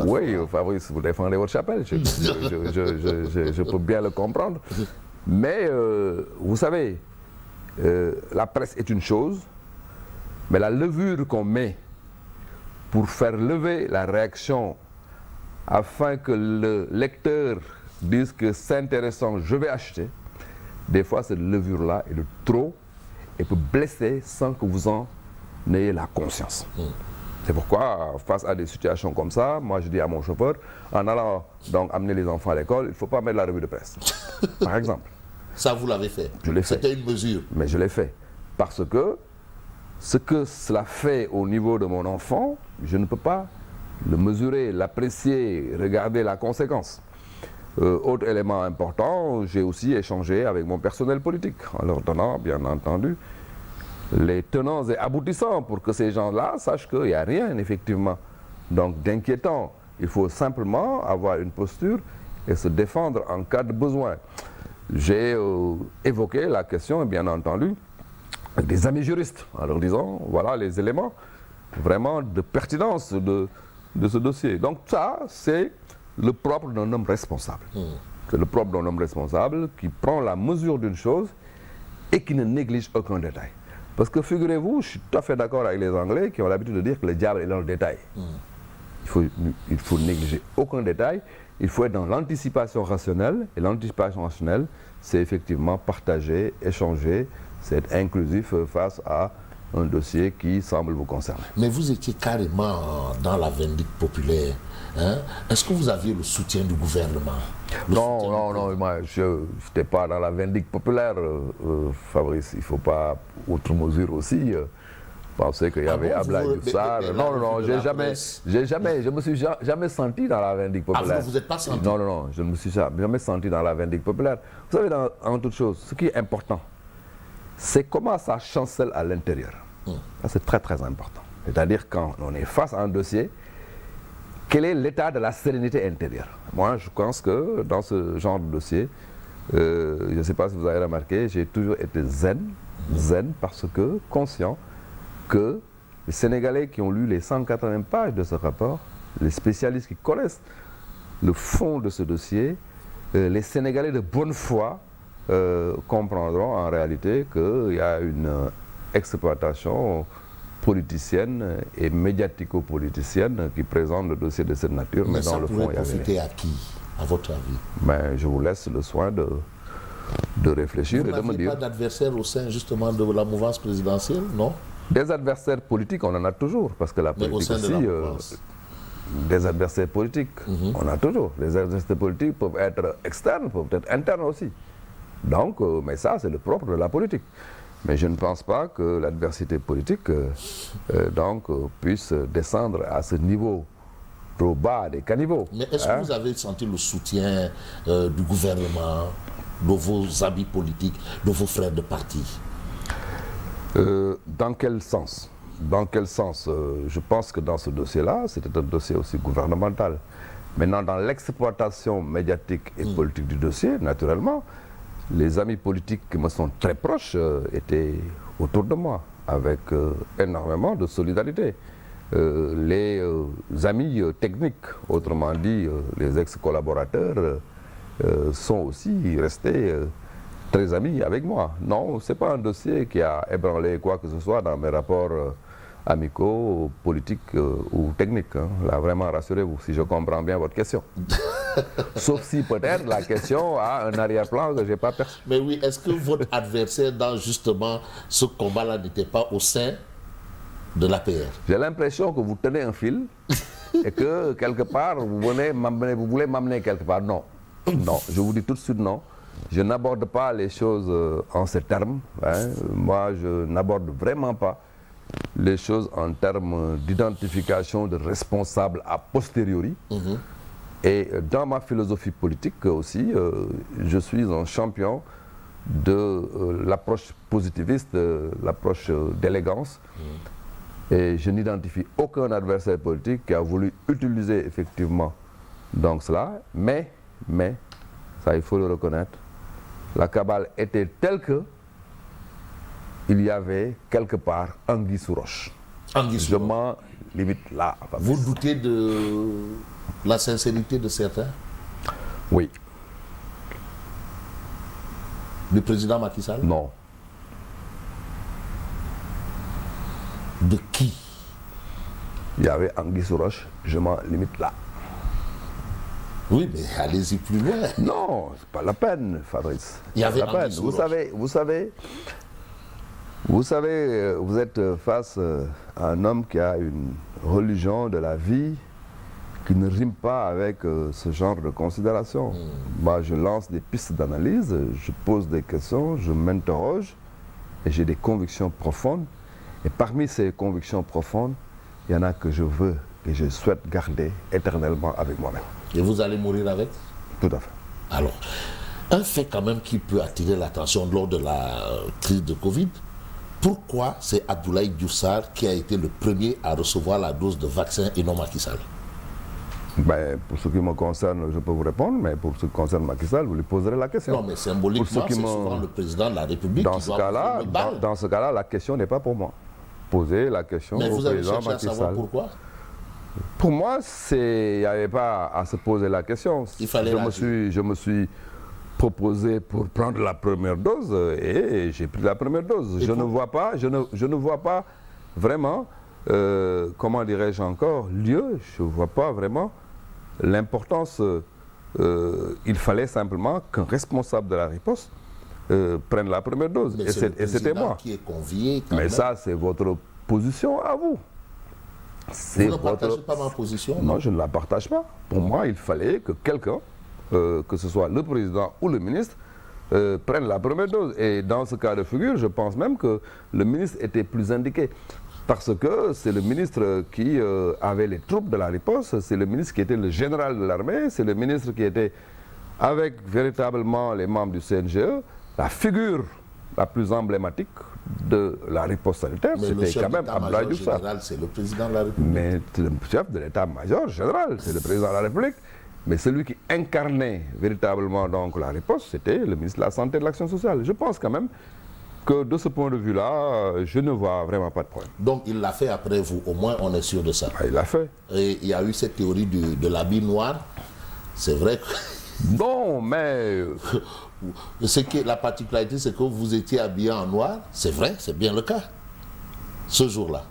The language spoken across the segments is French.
Oui, Fabrice, vous défendez votre chapelle. Je peux bien le comprendre. Mais vous savez, la presse est une chose, mais la levure qu'on met pour faire lever la réaction afin que le lecteur dise que c'est intéressant, je vais acheter, des fois cette levure-là est de trop et peut blesser sans que vous en ayez la conscience. C'est pourquoi, face à des situations comme ça, moi je dis à mon chauffeur, en allant donc amener les enfants à l'école, il ne faut pas mettre la revue de presse, par exemple. Ça, vous l'avez fait? Je l'ai fait. C'était une mesure? Mais je l'ai fait. Parce que ce que cela fait au niveau de mon enfant, je ne peux pas le mesurer, l'apprécier, regarder la conséquence. Autre élément important, j'ai aussi échangé avec mon personnel politique, en leur donnant, bien entendu, les tenants et aboutissants pour que ces gens-là sachent qu'il n'y a rien, effectivement, donc d'inquiétant. Il faut simplement avoir une posture et se défendre en cas de besoin. J'ai évoqué la question, bien entendu, des amis juristes, en leur disant, voilà les éléments vraiment de pertinence de ce dossier. Donc ça, c'est le propre d'un homme responsable. C'est le propre d'un homme responsable qui prend la mesure d'une chose et qui ne néglige aucun détail. Parce que figurez-vous, je suis tout à fait d'accord avec les Anglais qui ont l'habitude de dire que le diable est dans le détail. Il faut négliger aucun détail. Il faut être dans l'anticipation rationnelle. Et l'anticipation rationnelle, c'est effectivement partager, échanger, c'est être inclusif face à un dossier qui semble vous concerner. Mais vous étiez carrément dans la vindicte populaire. Hein? Est-ce que vous aviez le soutien du gouvernement? Non, moi, je n'étais pas dans la vindicte populaire, Fabrice. Il ne faut pas, outre mesure aussi, penser qu'il y avait Ablaye Youssar. Non, je me suis jamais senti dans la vindicte populaire. Ah, vous n'êtes pas senti? Non, je ne me suis jamais senti dans la vindicte populaire. Vous savez, en toute chose, ce qui est important, c'est comment ça chancelle à l'intérieur. Ça, c'est très très important. C'est-à-dire quand on est face à un dossier, quel est l'état de la sérénité intérieure? Moi, je pense que dans ce genre de dossier, je ne sais pas si vous avez remarqué, j'ai toujours été zen parce que conscient que les Sénégalais qui ont lu les 180 pages de ce rapport, les spécialistes qui connaissent le fond de ce dossier, les Sénégalais de bonne foi comprendront en réalité qu'il y a une exploitation politicienne et médiatico-politicienne qui présente le dossier de cette nature. Mais dans ça le fond, pourrait profiter à qui, à votre avis? Mais je vous laisse le soin de réfléchir et de me dire. Vous n'avez pas d'adversaire au sein justement de la mouvance présidentielle, non? Des adversaires politiques, on en a toujours, parce que la politique aussi, des adversaires politiques, on a toujours. Les adversaires politiques peuvent être externes, peuvent être internes aussi. Donc, mais ça, c'est le propre de la politique. Mais je ne pense pas que l'adversité politique puisse descendre à ce niveau trop bas des caniveaux. Mais est-ce que vous avez senti le soutien du gouvernement, de vos amis politiques, de vos frères de parti? Dans quel sens? Je pense que dans ce dossier-là, c'était un dossier aussi gouvernemental. Maintenant, dans l'exploitation médiatique et politique du dossier, naturellement, les amis politiques qui me sont très proches étaient autour de moi, avec énormément de solidarité. Les amis techniques, autrement dit les ex-collaborateurs, sont aussi restés très amis avec moi. Non, ce n'est pas un dossier qui a ébranlé quoi que ce soit dans mes rapports amicaux, politiques ou techniques. Hein. Là, vraiment, rassurez-vous, si je comprends bien votre question. Sauf si peut-être la question a un arrière-plan que je n'ai pas perçu. Mais oui, est-ce que votre adversaire dans justement ce combat-là n'était pas au sein de l'APR? J'ai l'impression que vous tenez un fil et que quelque part, vous voulez m'amener quelque part. Non, je vous dis tout de suite non. Je n'aborde pas les choses en ces termes. Hein. Moi, je n'aborde vraiment pas les choses en termes d'identification de responsables a posteriori. Et dans ma philosophie politique aussi, je suis un champion de l'approche positiviste, l'approche d'élégance. Et je n'identifie aucun adversaire politique qui a voulu utiliser effectivement donc cela. Mais, ça il faut le reconnaître, la cabale était telle que il y avait quelque part anguille sous roche. Je m'en limite là. Vous doutez de la sincérité de certains? Oui. Du président Macky Sall? Non. De qui? Il y avait Anguille sous roche, je m'en limite là. Oui, mais allez-y plus loin. Non, c'est pas la peine, Fabrice. Il y avait C'est pas la peine. Anguille sous roche. Vous savez, vous êtes face à un homme qui a une religion de la vie qui ne rime pas avec ce genre de considération. Moi, je lance des pistes d'analyse, je pose des questions, je m'interroge et j'ai des convictions profondes. Et parmi ces convictions profondes, il y en a que je veux et je souhaite garder éternellement avec moi-même. Et vous allez mourir avec? Tout à fait. Alors, un fait quand même qui peut attirer l'attention lors de la crise de Covid, pourquoi c'est Abdoulaye Diouf Sarr qui a été le premier à recevoir la dose de vaccin et non Macky Sall? Ben, pour ce qui me concerne, je peux vous répondre, mais pour ce qui concerne Macky Sall, vous lui poserez la question. Non, mais symboliquement, c'est souvent le président de la République dans qui ce doit cas-là, prendre le bal. dans ce cas-là, la question n'est pas pour moi. Posez la question Mais au vous avez président cherché à Macky savoir Sall. pourquoi? Pour moi, il n'y avait pas à se poser la question. Il fallait je me suis proposé pour prendre la première dose et j'ai pris la première dose. Je ne vois pas vraiment, comment dirais-je encore, lieu, je ne vois pas vraiment l'importance. Il fallait simplement qu'un responsable de la riposte prenne la première dose. Mais Et c'était moi. qui est convié quand Mais même. ça, c'est votre position à vous. Vous ne partagez pas ma position? Non, je ne la partage pas. Pour moi, il fallait que quelqu'un, que ce soit le président ou le ministre, prenne la première dose. Et dans ce cas de figure, je pense même que le ministre était plus indiqué. Parce que c'est le ministre qui avait les troupes de la riposte, c'est le ministre qui était le général de l'armée, c'est le ministre qui était avec véritablement les membres du CNGE, la figure la plus emblématique de la riposte sanitaire, c'était quand même Abdoulaye Diouf Sarr. C'est le président de la République. Mais le chef de l'état-major général, c'est le président de la République. Mais celui qui incarnait véritablement donc la riposte, c'était le ministre de la Santé et de l'Action sociale. Je pense quand même que de ce point de vue-là, je ne vois vraiment pas de problème. Donc il l'a fait après vous, au moins on est sûr de ça. Ah, il l'a fait. Et il y a eu cette théorie de l'habit noir. C'est vrai que... Non, mais... La particularité, c'est que vous étiez habillé en noir. C'est vrai, c'est bien le cas. Ce jour-là.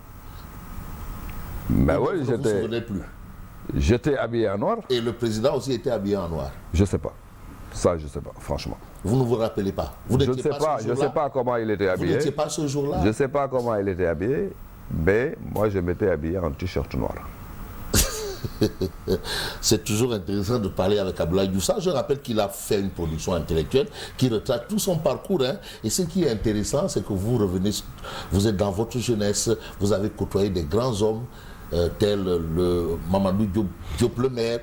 Mais oui, vous ne vous souvenez plus. J'étais habillé en noir. Et le président aussi était habillé en noir. Je ne sais pas. Ça, je ne sais pas, franchement. Vous ne vous rappelez pas? Vous Je ne sais pas comment il était habillé. Vous n'étiez pas ce jour-là? Je ne sais pas comment il était habillé, mais moi, je m'étais habillé en t-shirt noir. C'est toujours intéressant de parler avec Abdoulaye Diouf Sarr. Je rappelle qu'il a fait une production intellectuelle qui retrace tout son parcours. Et ce qui est intéressant, c'est que vous revenez, vous êtes dans votre jeunesse, vous avez côtoyé des grands hommes tels le Mamadou Diop le Maire.